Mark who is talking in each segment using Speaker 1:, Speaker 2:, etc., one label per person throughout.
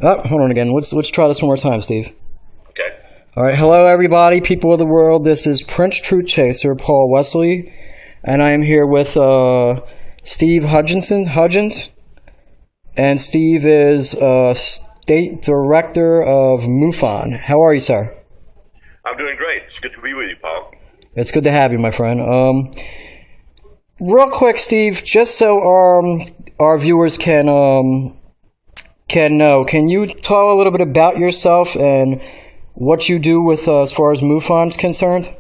Speaker 1: Oh, hold on again. Let's try this one more time, Steve.
Speaker 2: Okay.
Speaker 1: All right. Hello, everybody, people of the world. This is Prince Truth Chaser, Paul Wesley, and I am here with Steve Hudgens, and Steve is State Director of Mufon. How are you, sir?
Speaker 2: I'm doing great. It's good to be with you, Paul.
Speaker 1: It's good to have you, my friend. Real quick, Steve, just so our viewers can know, can you talk a little bit about yourself and what you do with as far as Mufon's concerned?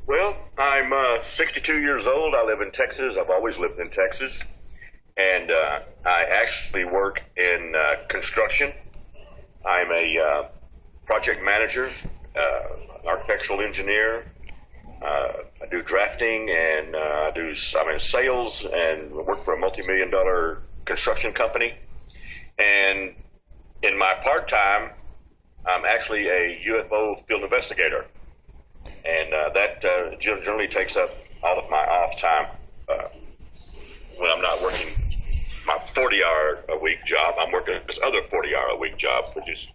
Speaker 2: Well, I'm 62 years old. I live in Texas. I've always lived in Texas. And I actually work in construction. I'm a project manager, architectural engineer. I do drafting, and I'm in sales and work for a multi-million-dollar construction company. And in my part-time, I'm actually a UFO field investigator. And that generally takes up all of my off time when I'm not working my 40-hour-a-week job. I'm working this other 40-hour-a-week job, which is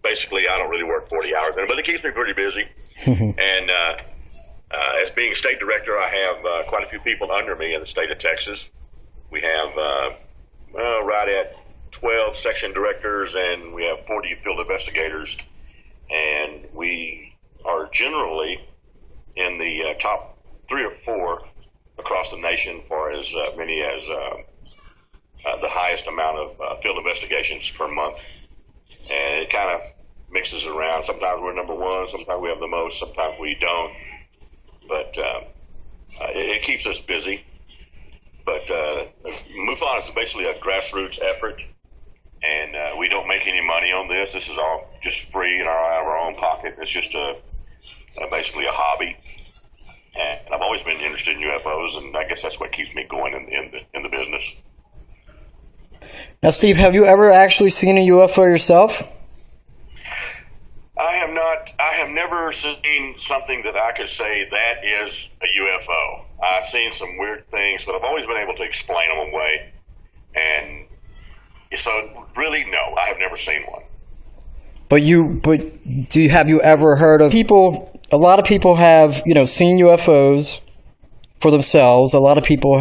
Speaker 2: basically I don't really work 40 hours, but it keeps me pretty busy. And as being state director, I have quite a few people under me in the state of Texas. We have right at 12 section directors, and we have 40 field investigators, and we are generally in the top 3 or 4 across the nation for as many as the highest amount of field investigations per month. And it kind of mixes around. Sometimes we're number 1, sometimes we have the most, sometimes we don't. But it keeps us busy. But Mufon is basically a grassroots effort, and we don't make any money on this. This is all just free and out of our own pocket. It's just basically a hobby. And I've always been interested in UFOs, and I guess that's what keeps me going in the business.
Speaker 1: Now, Steve, have you ever actually seen a UFO yourself?
Speaker 2: I have not. I have never seen something that I could say that is a UFO. I've seen some weird things, but I've always been able to explain them away. And so, really, no, I have never seen one. But
Speaker 1: have you ever heard of people? A lot of people have, seen UFOs for themselves. A lot of people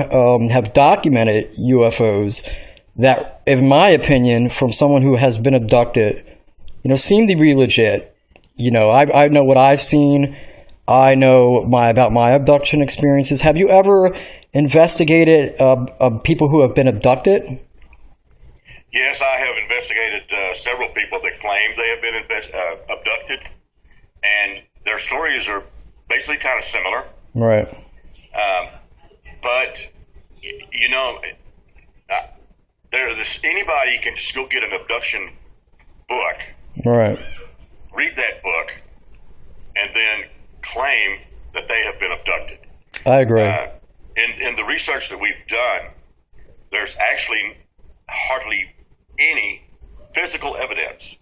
Speaker 1: have documented UFOs that, in my opinion, from someone who has been abducted, seem to be legit. I know what I've seen. I know about my abduction experiences. Have you ever investigated people who have been abducted?
Speaker 2: Yes, I have investigated several people that claim they have been abducted, and their stories are basically kind of similar.
Speaker 1: Right.
Speaker 2: But anybody can just go get an abduction book.
Speaker 1: Right.
Speaker 2: Read that book, and then claim that they have been abducted.
Speaker 1: I agree.
Speaker 2: In the research that we've done, there's actually hardly any physical evidence.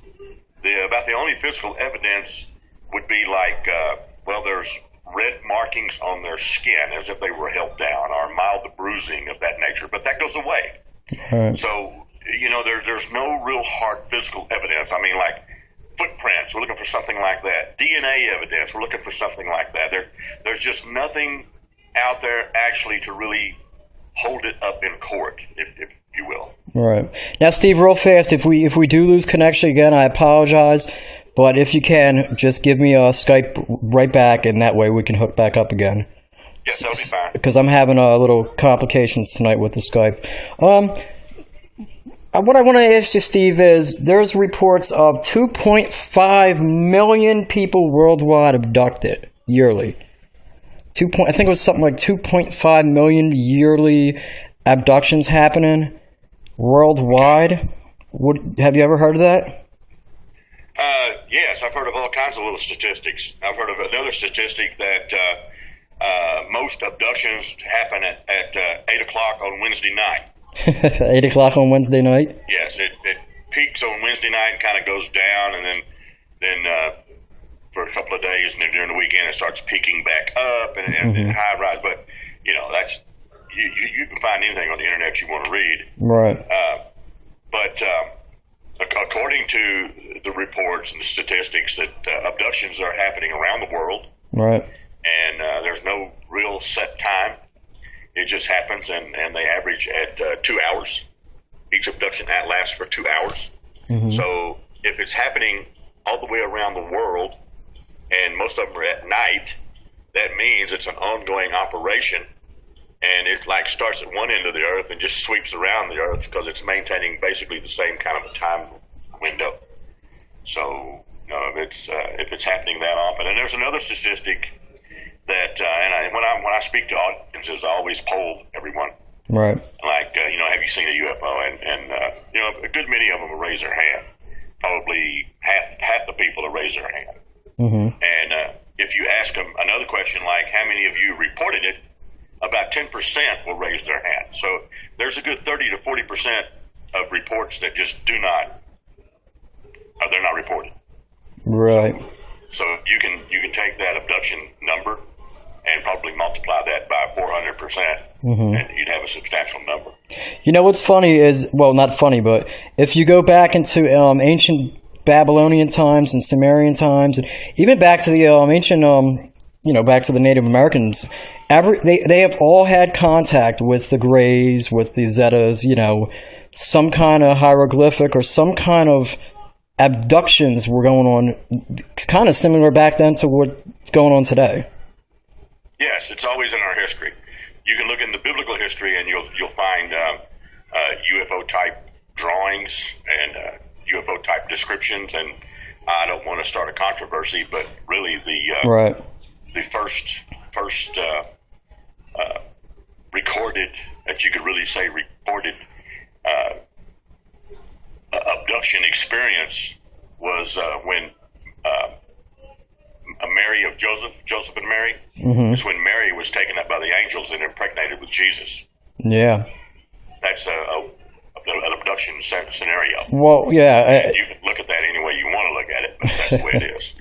Speaker 2: About the only physical evidence would be like, there's red markings on their skin as if they were held down, or mild bruising of that nature, but that goes away.
Speaker 1: Right.
Speaker 2: So, there's no real hard physical evidence. I mean, like footprints, we're looking for something like that. DNA evidence, we're looking for something like that. There's just nothing out there actually to really hold it up in court, if you will.
Speaker 1: Right. Now, Steve, real fast, if we do lose connection again, I apologize. But if you can, just give me a Skype right back, and that way we can hook back up again.
Speaker 2: Yes, that'll be fine.
Speaker 1: Because I'm having a little complications tonight with the Skype. What I want to ask you, Steve, is there's reports of 2.5 million people worldwide abducted yearly. I think it was something like 2.5 million yearly abductions happening worldwide. Have you ever heard of that?
Speaker 2: Yes, I've heard of all kinds of little statistics. I've heard of another statistic that most abductions happen at 8 o'clock on Wednesday night.
Speaker 1: 8 o'clock on Wednesday night?
Speaker 2: Yes, it peaks on Wednesday night and kind of goes down, and then for a couple of days, and then during the weekend it starts peaking back up and high rise. But that's you can find anything on the internet you want to read.
Speaker 1: Right.
Speaker 2: But According to the reports and the statistics, that abductions are happening around the world.
Speaker 1: Right.
Speaker 2: And there's no real set time. It just happens, and they average at 2 hours. Each abduction lasts for 2 hours. Mm-hmm. So if it's happening all the way around the world, and most of them are at night, that means it's an ongoing operation, and it like starts at one end of the earth and just sweeps around the earth because it's maintaining basically the same kind of a time window. So if it's happening that often, and there's another statistic that when I speak to audiences, I always poll everyone.
Speaker 1: Right.
Speaker 2: Like have you seen a UFO? And a good many of them will raise their hand. Probably half the people will raise their hand. Mm-hmm. And if you ask them another question like, how many of you reported it? About 10% will raise their hand. So there's a good 30 to 40% of reports that just they're not reported.
Speaker 1: Right.
Speaker 2: So you can take that abduction number and probably multiply that by 400%, mm-hmm. and you'd have a substantial number.
Speaker 1: You know what's funny is, well, not funny, but if you go back into ancient Babylonian times and Sumerian times, and even back to the ancient, back to the Native Americans, they have all had contact with the Greys, with the Zetas, some kind of hieroglyphic or some kind of abductions were going on, kind of similar back then to what's going on today.
Speaker 2: Yes, it's always in our history. You can look in the biblical history and you'll find UFO type drawings and UFO type descriptions. And I don't want to start a controversy, but really the first recorded, that you could really say recorded abduction experience was when Mary of Joseph and Mary. Mm-hmm. Is when Mary was taken up by the angels and impregnated with Jesus.
Speaker 1: Yeah.
Speaker 2: That's an abduction scenario.
Speaker 1: Well, yeah.
Speaker 2: You can look at that any way you want to look at it, but that's the way it is.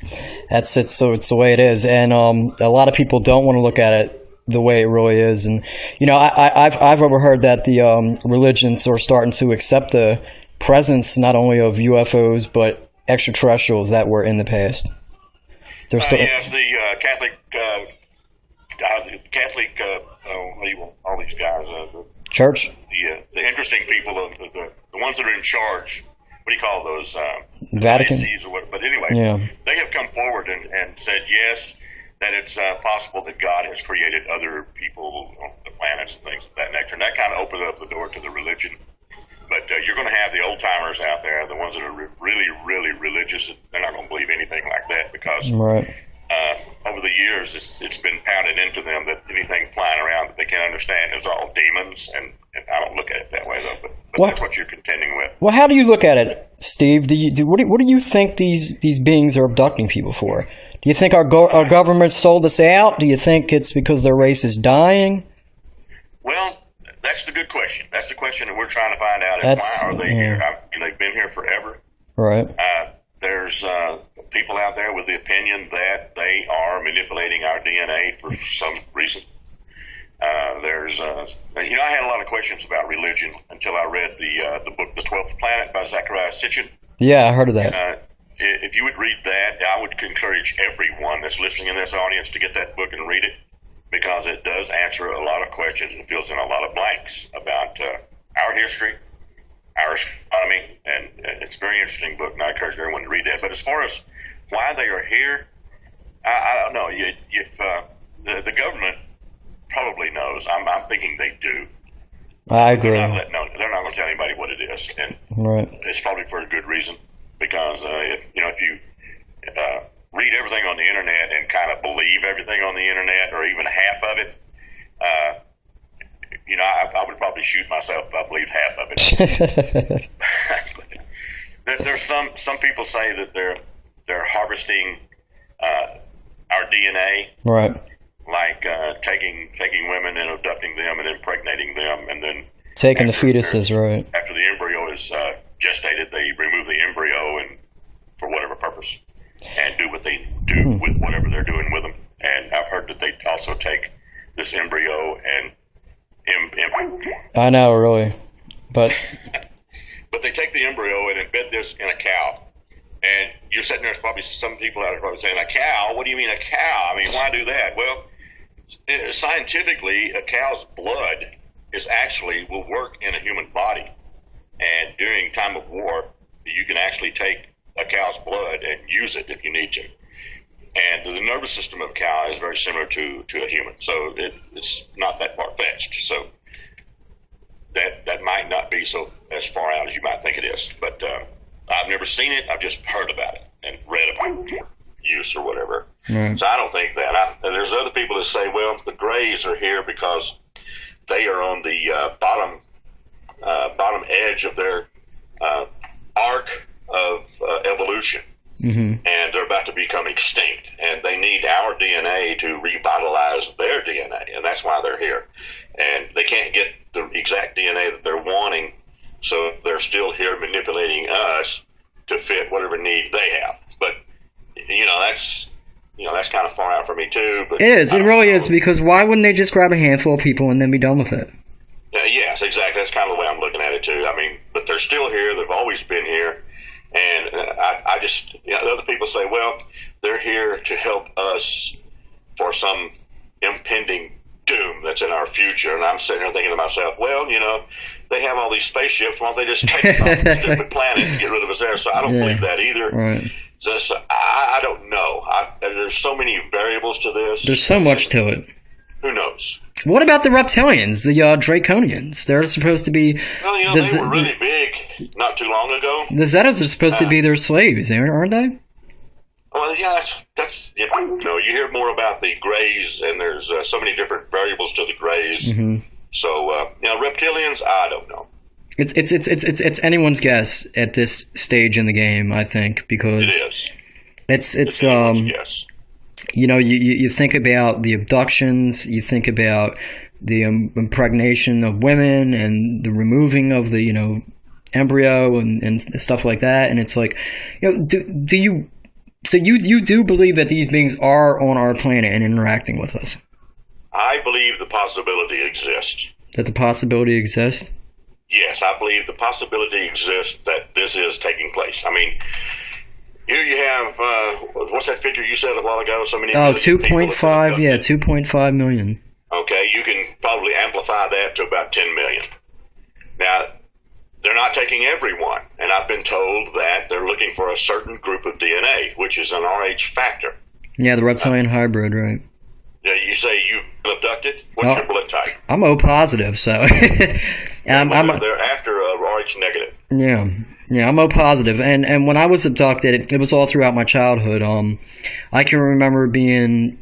Speaker 1: That's it. So it's the way it is. And a lot of people don't want to look at it the way it really is. And, I've overheard that the religions are starting to accept the presence not only of UFOs, but extraterrestrials that were in the past.
Speaker 2: Yes, the all these guys,
Speaker 1: church.
Speaker 2: The interesting people, the ones that are in charge. What do you call those?
Speaker 1: Vatican.
Speaker 2: Or what, but anyway,
Speaker 1: yeah.
Speaker 2: They have come forward and said yes, that it's possible that God has created other people on the planets and things of that nature, and that kind of opened up the door to the religion. But you're going to have the old timers out there, the ones that are really, really religious. They're not going to believe anything like that because over the years it's been pounded into them that anything flying around that they can't understand is all demons. And I don't look at it that way though. But that's what you're contending with.
Speaker 1: Well, how do you look at it, Steve? What do you think these beings are abducting people for? Do you think our government sold us out? Do you think it's because their race is dying?
Speaker 2: Well, that's the good question. That's the question that we're trying to find out. Why are they here? They've been here forever.
Speaker 1: Right.
Speaker 2: There's people out there with the opinion that they are manipulating our DNA for some reason. I had a lot of questions about religion until I read the book, The 12th Planet by Zecharia Sitchin.
Speaker 1: Yeah, I heard of that.
Speaker 2: If you would read that, I would encourage everyone that's listening in this audience to get that book and read it, because it does answer a lot of questions and fills in a lot of blanks about our history, our astronomy, and it's a very interesting book, and I encourage everyone to read that. But as far as why they are here, I don't know. If the government probably knows. I'm thinking they do.
Speaker 1: I agree.
Speaker 2: They're not going to tell anybody what it is, and it's probably for a good reason, because if you read everything on the internet and kind of believe everything on the internet, or even half of it, I would probably shoot myself if I believed half of it. There's some people say that they're harvesting our DNA,
Speaker 1: right?
Speaker 2: Like taking women and abducting them and impregnating them, and then
Speaker 1: taking the fetuses, right?
Speaker 2: After the embryo is gestated, they remove the embryo and for whatever purpose, and do what they do with whatever they're doing with them. And I've heard that they also take this embryo and
Speaker 1: I know, really, but
Speaker 2: But they take the embryo and embed this in a cow. And you're sitting there, probably some people out there probably saying, a cow? What do you mean a cow? I mean, why do that? Well, scientifically, a cow's blood will work in a human body. And during time of war, you can actually take a cow's blood and use it if you need to. And the nervous system of a cow is very similar to a human. So it's not that far-fetched. So that might not be so as far out as you might think it is. But I've never seen it. I've just heard about it and read about use or whatever.
Speaker 1: Right.
Speaker 2: So I don't think that. There's other people that say, well, the Greys are here because they are on the bottom edge of their arc of evolution.
Speaker 1: Mm-hmm.
Speaker 2: And they're about to become extinct, and they need our DNA to revitalize their DNA, and that's why they're here. And they can't get the exact DNA that they're wanting, so they're still here manipulating us to fit whatever need they have. But that's kind of far out for me too. But
Speaker 1: it is. It really is, because why wouldn't they just grab a handful of people and then be done with it?
Speaker 2: Yes, exactly. That's kind of the way I'm looking at it too. I mean, but they're still here. They've always been here. And I just, other people say, well, they're here to help us for some impending doom that's in our future. And I'm sitting there thinking to myself, well, they have all these spaceships. Why don't they just take us off the stupid planet and get rid of us there? So I don't believe that either.
Speaker 1: Right.
Speaker 2: So I don't know. There's so many variables to this.
Speaker 1: There's so much to it.
Speaker 2: Who knows?
Speaker 1: What about the reptilians, the Draconians? They're supposed to be...
Speaker 2: Well, they were really big not too long ago.
Speaker 1: The Zetas are supposed to be their slaves, aren't they?
Speaker 2: Well, yeah, that's you hear more about the Greys, and there's so many different variables to the Greys. Mm-hmm. So, reptilians, I don't know.
Speaker 1: It's anyone's guess at this stage in the game, I think, because...
Speaker 2: It is.
Speaker 1: It's
Speaker 2: yes.
Speaker 1: You think about the abductions, you think about the impregnation of women and the removing of the, embryo and stuff like that. And it's like, do you do believe that these beings are on our planet and interacting with us?
Speaker 2: I believe the possibility exists.
Speaker 1: That the possibility exists?
Speaker 2: Yes, I believe the possibility exists that this is taking place. I mean, here you have, what's that figure you said a while ago? So many
Speaker 1: 2.5, 2.5 million.
Speaker 2: Okay, you can probably amplify that to about 10 million. Now, they're not taking everyone, and I've been told that they're looking for a certain group of DNA, which is an RH factor.
Speaker 1: Yeah, the reptilian hybrid, right.
Speaker 2: Yeah, you say you've been abducted? What's your blood type?
Speaker 1: I'm O positive, so...
Speaker 2: they're after RH negative.
Speaker 1: Yeah, I'm O positive, and when I was abducted, it was all throughout my childhood. I can remember being,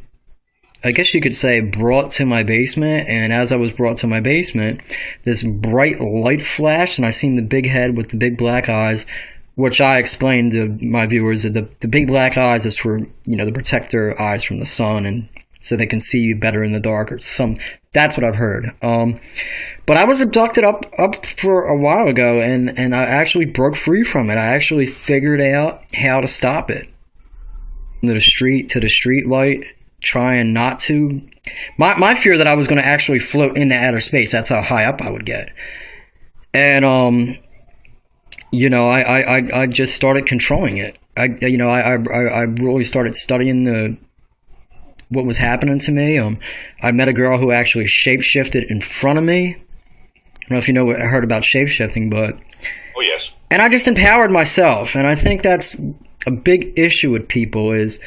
Speaker 1: I guess you could say, brought to my basement, and as I was brought to my basement, this bright light flashed, and I seen the big head with the big black eyes, which I explained to my viewers that the big black eyes is for, to protect their eyes from the sun, and so they can see better in the dark, or that's what I've heard. But I was abducted up for a while ago, and I actually broke free from it. I actually figured out how to stop it. To the street light, trying not to. My fear that I was going to actually float into outer space. That's how high up I would get. And I just started controlling it. I really started studying what was happening to me. I met a girl who actually shapeshifted in front of me. I don't know if I heard about shapeshifting, but...
Speaker 2: Oh, yes.
Speaker 1: And I just empowered myself, and I think that's a big issue with people is,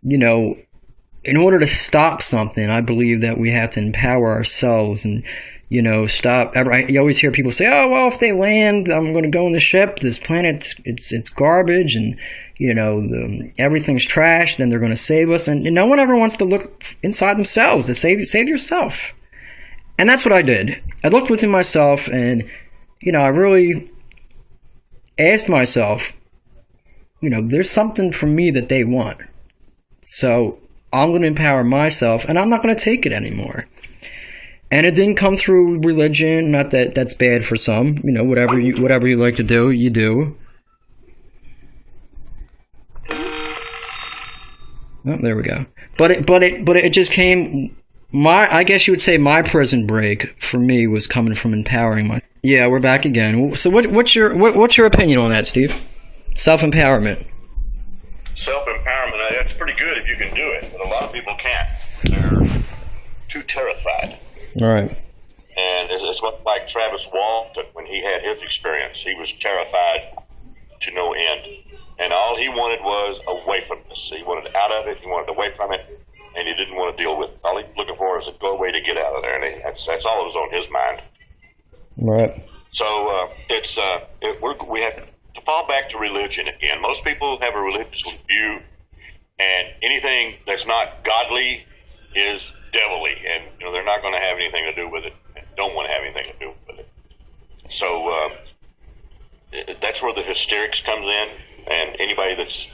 Speaker 1: in order to stop something, I believe that we have to empower ourselves and, stop... You always hear people say, oh, well, if they land, I'm going to go on the ship, this planet, it's garbage, and... everything's trashed, and they're going to save us, and no one ever wants to look inside themselves to save yourself. And that's what I did. I looked within myself, and I really asked myself, there's something from me that they want, so I'm going to empower myself, and I'm not going to take it anymore. And it didn't come through religion. Not that that's bad for some. Whatever you like to do, you do. Oh, there we go. But it just came. I guess you would say my prison break for me was coming from empowering Yeah, we're back again. So what's your opinion on that, Steve? Self-empowerment.
Speaker 2: Self-empowerment, that's pretty good if you can do it, but a lot of people can't. They're too terrified.
Speaker 1: All right.
Speaker 2: And it's like Travis Walton when he had his experience. He was terrified to no end. And all he wanted was away from this. He wanted out of it, he wanted away from it, and he didn't want to deal with it. All he was looking for is to go away to get out of there, and that's all that was on his mind.
Speaker 1: Right.
Speaker 2: So we have to fall back to religion again. Most people have a religious view, and anything that's not godly is devilly, and they're not going to have anything to do with it, and don't want to have anything to do with it. So that's where the hysterics comes in, and anybody that's,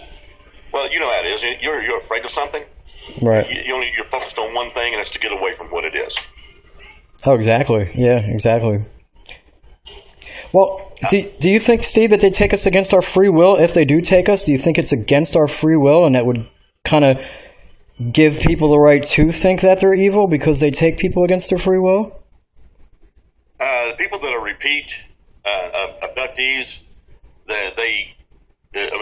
Speaker 2: well, you know how it is. You're afraid of something.
Speaker 1: Right.
Speaker 2: You're focused on one thing, and it's to get away from what it is.
Speaker 1: Oh, exactly. Yeah, exactly. Well, do you think, Steve, that they take us against our free will? If they do take us, do you think it's against our free will, and that would kind of give people the right to think that they're evil because they take people against their free will?
Speaker 2: The people that are repeat abductees,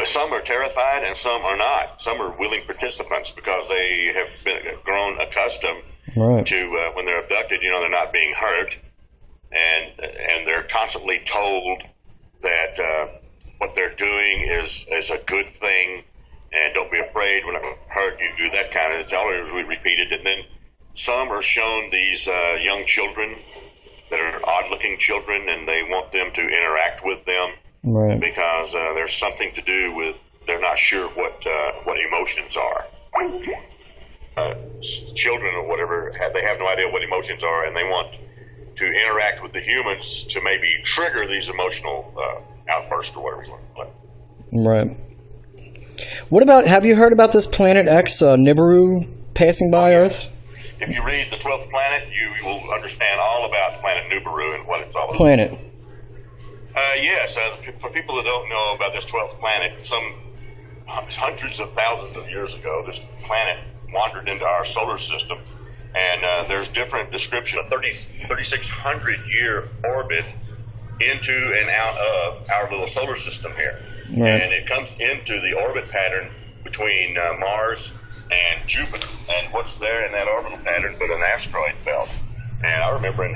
Speaker 2: some are terrified and some are not. Some are willing participants because they have grown accustomed to when they're abducted, they're not being hurt, and they're constantly told that what they're doing is a good thing, and don't be afraid, we're not going to hurt you, do that kind of. It's always repeated. And then some are shown these young children that are odd-looking children, and they want them to interact with them. Right. Because there's something to do with, they're not sure what emotions are. Children or whatever, they have no idea what emotions are, and they want to interact with the humans to maybe trigger these emotional outbursts or whatever you want to play.
Speaker 1: Right. What about, have you heard about this Planet X Nibiru passing by Earth?
Speaker 2: If you read The 12th Planet, you will understand all about Planet Nibiru and what it's all about.
Speaker 1: Planet.
Speaker 2: Yes, for people that don't know about this 12th planet, some hundreds of thousands of years ago, this planet wandered into our solar system, and there's different description of 3,600 year orbit into and out of our little solar system here. Right. And it comes into the orbit pattern between Mars and Jupiter. And what's there in that orbital pattern but an asteroid belt? And I remember in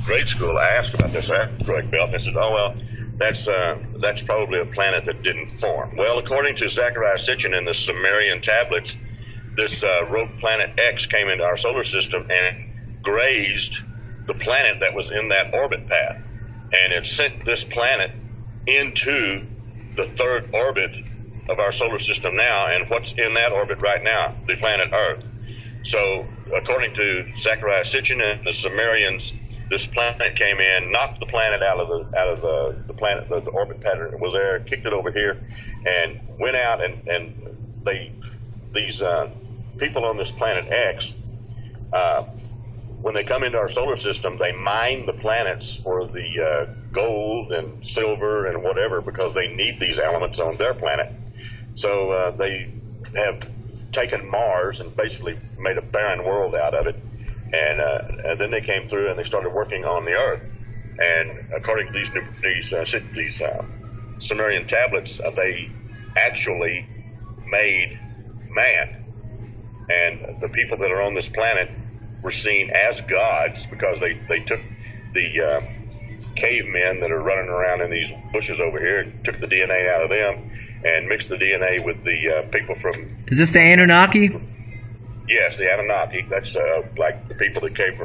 Speaker 2: grade school, I asked about this asteroid belt, and I said, "Oh well, that's probably a planet that didn't form." Well, according to Zechariah Sitchin in the Sumerian tablets, this rogue planet X came into our solar system and grazed the planet that was in that orbit path, and it sent this planet into the third orbit of our solar system now. And what's in that orbit right now? The planet Earth. So, according to Zechariah Sitchin and the Sumerians, this planet came in, knocked the planet out of the planet, the orbit pattern that was there, kicked it over here, and went out and these people on this planet X, when they come into our solar system, they mine the planets for the gold and silver and whatever, because they need these elements on their planet. So they have taken Mars and basically made a barren world out of it, and then they came through and they started working on the Earth. And according to these Sumerian tablets, they actually made man, and the people that are on this planet were seen as gods because they took the cavemen that are running around in these bushes over here and took the DNA out of them and mixed the DNA with the people from...
Speaker 1: Is this the Anunnaki?
Speaker 2: Yes, the Anunnaki. That's like the people that came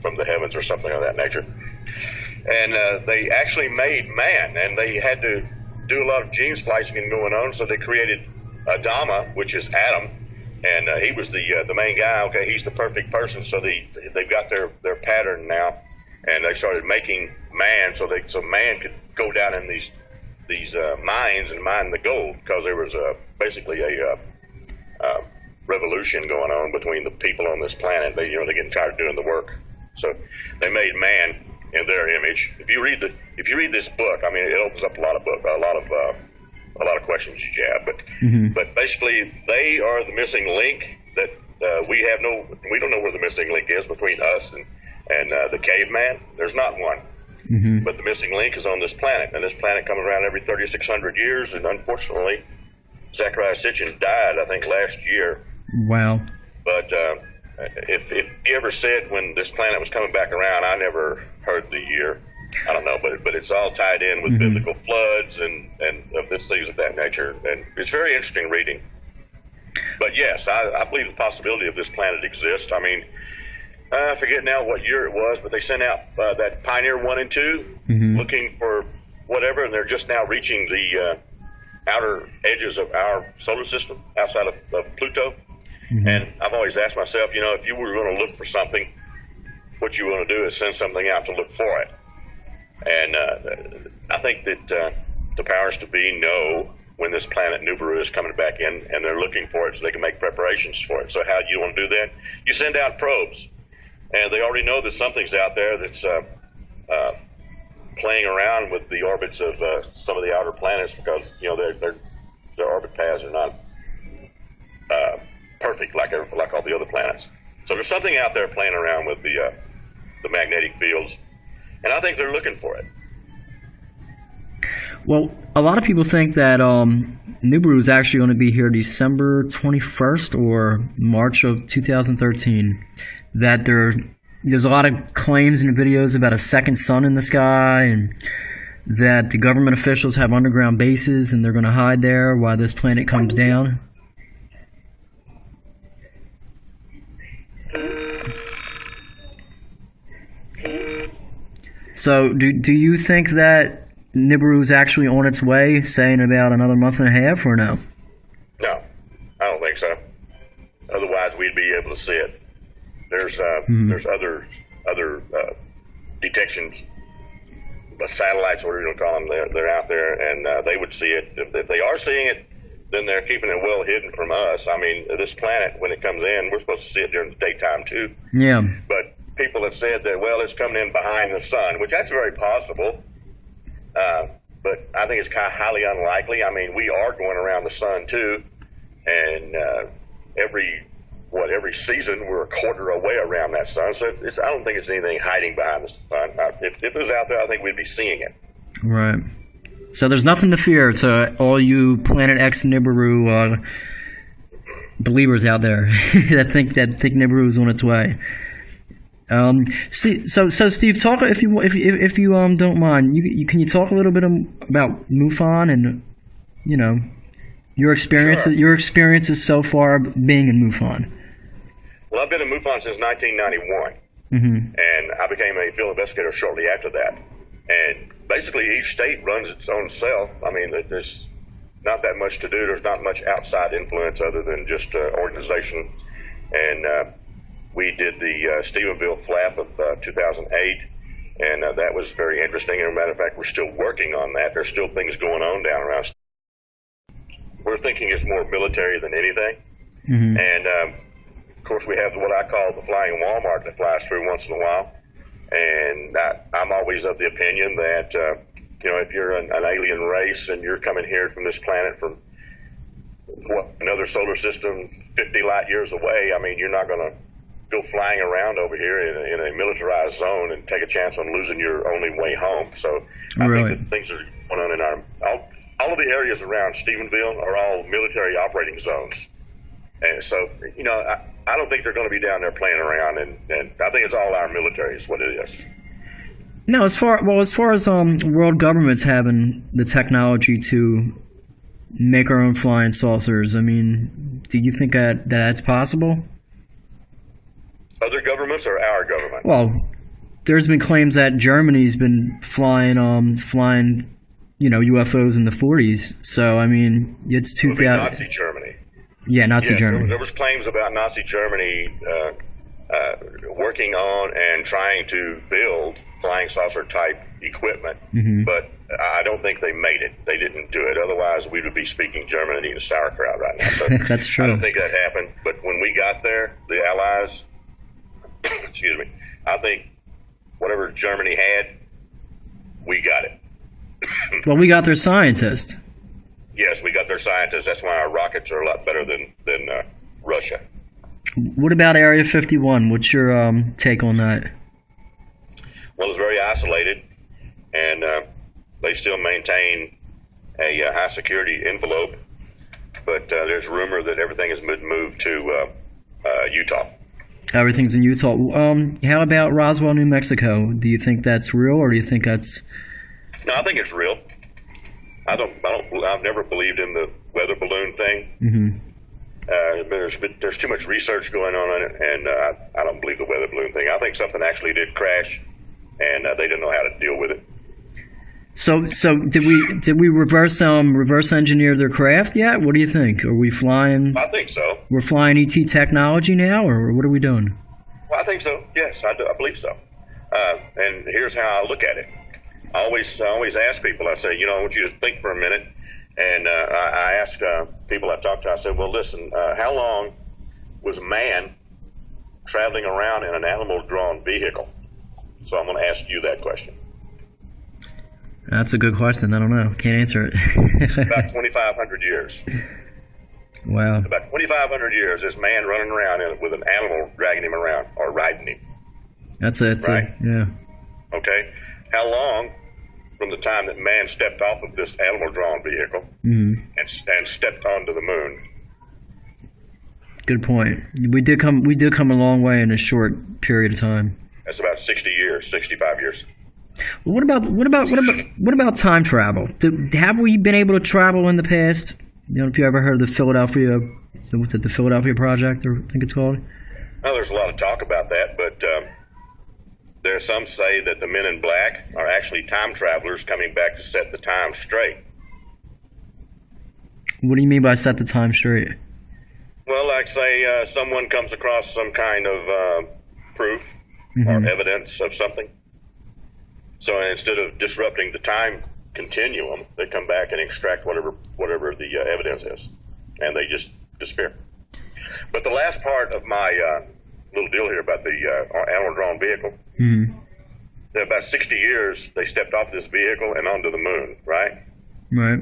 Speaker 2: from the heavens or something of that nature. And they actually made man, and they had to do a lot of gene splicing and going on, so they created Adama, which is Adam, and he was the main guy. Okay, he's the perfect person, so they've got their pattern now, and they started making man so man could go down in these mines and mine the gold, because there was basically a revolution going on between the people on this planet. They're getting tired of doing the work, so they made man in their image. If you read this book, I mean, it opens up a lot of questions you have. But basically, they are the missing link that we don't know where the missing link is between us and the caveman. There's not one. But the missing link is on this planet, and this planet comes around every 3,600 years, and unfortunately, Zachariah Sitchin died, I think, last year.
Speaker 1: Wow.
Speaker 2: But if he ever said when this planet was coming back around, I never heard the year. I don't know, but it's all tied in with biblical floods and of this things of that nature, and it's very interesting reading. But yes, I believe the possibility of this planet exists. I mean, I forget now what year it was, but they sent out that Pioneer 1 and 2 looking for whatever, and they're just now reaching the outer edges of our solar system outside of Pluto. And I've always asked myself, you know, if you were going to look for something, what you want to do is send something out to look for it. And I think that the powers to be know when this planet Nibiru is coming back in, and they're looking for it so they can make preparations for it. So how do you want to do that? You send out probes, and they already know that something's out there that's playing around with the orbits of some of the outer planets, because you know their orbit paths are not perfect like all the other planets. So there's something out there playing around with the magnetic fields, and I think they're looking for it.
Speaker 1: Well, a lot of people think that Nibiru is actually going to be here December 21st or March of 2013. That there's a lot of claims and videos about a second sun in the sky, and that the government officials have underground bases and they're going to hide there while this planet comes down. So, do you think that Nibiru is actually on its way, say in about another month and a half, or no?
Speaker 2: No, I don't think so. Otherwise, we'd be able to see it. There's other detections, satellites, whatever you want to call them. They're out there, and they would see it. If they are seeing it, then they're keeping it well hidden from us. I mean, this planet, when it comes in, we're supposed to see it during the daytime too.
Speaker 1: Yeah.
Speaker 2: But people have said that, well, it's coming in behind the sun, which that's very possible. But I think it's kind of highly unlikely. I mean, we are going around the sun too, and every season we're a quarter away around that sun. So I don't think it's anything hiding behind the sun. If it was out there, I think we'd be seeing it.
Speaker 1: Right. So there's nothing to fear to all you Planet X Nibiru believers out there that think Nibiru is on its way. So Steve, talk if you don't mind. Can you talk a little bit about Mufon and your experiences
Speaker 2: Sure.
Speaker 1: Your experiences so far being in Mufon?
Speaker 2: Well, I've been in Mufon since 1991, and I became a field investigator shortly after that. And basically, each state runs its own self. I mean, there's not that much to do. There's not much outside influence other than just organization. And we did the Stephenville flap of 2008, and that was very interesting. As a matter of fact, we're still working on that. There's still things going on down around. We're thinking it's more military than anything. And, of course, we have what I call the flying Walmart that flies through once in a while. And I'm always of the opinion that, if you're an alien race and you're coming here from this planet from another solar system 50 light years away, I mean, you're not going to go flying around over here in a militarized zone and take a chance on losing your only way home. So I think that things are going on in all of the areas around Stephenville are all military operating zones. And so, I don't think they're going to be down there playing around, and I think it's all our military is what it is.
Speaker 1: No, as far as world governments having the technology to make our own flying saucers, I mean, do you think that's possible?
Speaker 2: Other governments or our government?
Speaker 1: Well, there's been claims that Germany's been flying UFOs in the 40s. So I mean, it's 2000.
Speaker 2: Nazi Germany.
Speaker 1: Yeah, Nazi Germany.
Speaker 2: There was claims about Nazi Germany working on and trying to build flying saucer type equipment, but I don't think they made it. They didn't do it. Otherwise, we would be speaking German and eating sauerkraut right now. So
Speaker 1: that's true.
Speaker 2: I don't think that happened. But when we got there, the Allies, excuse me, I think whatever Germany had, we got it.
Speaker 1: Well, we got their scientists.
Speaker 2: Yes, we got their scientists. That's why our rockets are a lot better than Russia.
Speaker 1: What about Area 51? What's your take on that?
Speaker 2: Well, it's very isolated, and they still maintain a high security envelope. But there's rumor that everything has been moved to Utah.
Speaker 1: Everything's in Utah. How about Roswell, New Mexico? Do you think that's real, or do you think that's?
Speaker 2: No, I think it's real. I've never believed in the weather balloon thing.
Speaker 1: Mm-hmm.
Speaker 2: There's too much research going on it, and I don't believe the weather balloon thing. I think something actually did crash, and they didn't know how to deal with it.
Speaker 1: So did we reverse engineer their craft yet? What do you think? Are we flying?
Speaker 2: I think so.
Speaker 1: We're flying ET technology now, or what are we doing?
Speaker 2: Well, I think so. Yes, I believe so. And here's how I look at it. I always ask people. I say, I want you to think for a minute. And I ask people I've talked to. I said, well, listen, how long was man traveling around in an animal-drawn vehicle? So I'm going to ask you that question.
Speaker 1: That's a good question. I don't know. Can't answer it.
Speaker 2: About 2,500 years.
Speaker 1: Wow.
Speaker 2: About 2,500 years, this man running around with an animal dragging him around or riding him.
Speaker 1: That's it.
Speaker 2: Right?
Speaker 1: Yeah.
Speaker 2: Okay. How long from the time that man stepped off of this animal-drawn vehicle and stepped onto the moon?
Speaker 1: Good point. We did come a long way in a short period of time.
Speaker 2: That's about 60 years, 65 years.
Speaker 1: Well, what about time travel? Have we been able to travel in the past? If you ever heard of the Philadelphia, the Philadelphia Project, or I think it's called?
Speaker 2: Well, there's a lot of talk about that, but there are some say that the men in black are actually time travelers coming back to set the time straight.
Speaker 1: What do you mean by set the time straight?
Speaker 2: Well, like say someone comes across some kind of proof or evidence of something. So instead of disrupting the time continuum, they come back and extract whatever the evidence is, and they just disappear. But the last part of my little deal here about the animal-drawn vehicle, about 60 years they stepped off this vehicle and onto the moon, right?
Speaker 1: Right.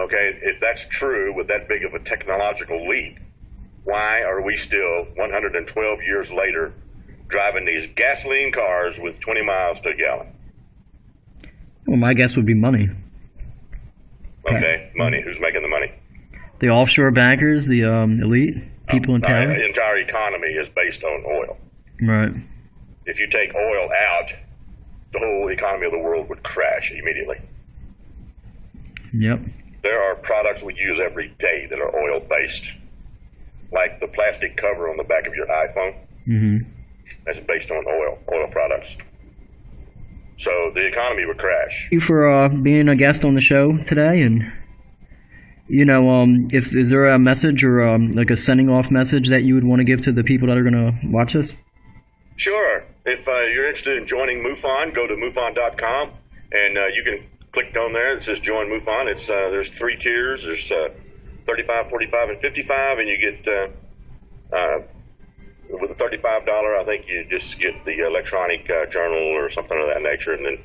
Speaker 2: Okay, if that's true with that big of a technological leap, why are we still 112 years later driving these gasoline cars with 20 miles to a gallon?
Speaker 1: Well, my guess would be money.
Speaker 2: Okay, money. Who's making the money?
Speaker 1: The offshore bankers, the elite, people in power.
Speaker 2: The entire economy is based on oil.
Speaker 1: Right.
Speaker 2: If you take oil out, the whole economy of the world would crash immediately.
Speaker 1: Yep.
Speaker 2: There are products we use every day that are oil-based, like the plastic cover on the back of your iPhone. That's based on oil products. So the economy would crash.
Speaker 1: Thank you for being a guest on the show today, and is there a message or like a sending off message that you would want to give to the people that are going to watch us?
Speaker 2: Sure. If you're interested in joining Mufon, go to mufon.com, and you can click on there. It says Join Mufon. It's there's 3 tiers. There's 35, 45, and 55, and you get with the $35, I think you just get the electronic journal or something of that nature, and then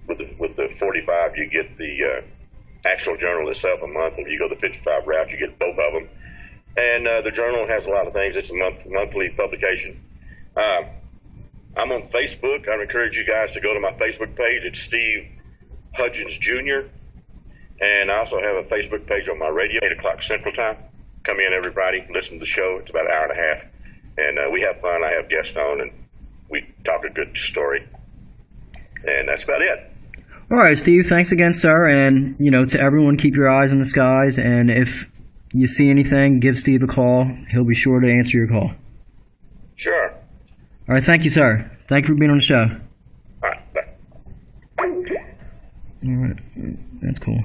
Speaker 2: with the 45, you get the actual journal itself a month. If you go the 55 route, you get both of them. And the journal has a lot of things. It's a monthly publication. I'm on Facebook. I encourage you guys to go to my Facebook page. It's Steve Hudgens Jr. And I also have a Facebook page on my radio, 8 o'clock Central Time. Come in every Friday, listen to the show. It's about an hour and a half. And we have fun. I have guests on, and we talk a good story. And that's about it.
Speaker 1: All right, Steve. Thanks again, sir. And, to everyone, keep your eyes in the skies. And if you see anything, give Steve a call. He'll be sure to answer your call.
Speaker 2: Sure.
Speaker 1: All right. Thank you, sir. Thank you for being on the show.
Speaker 2: All right. Bye.
Speaker 1: All right. That's cool.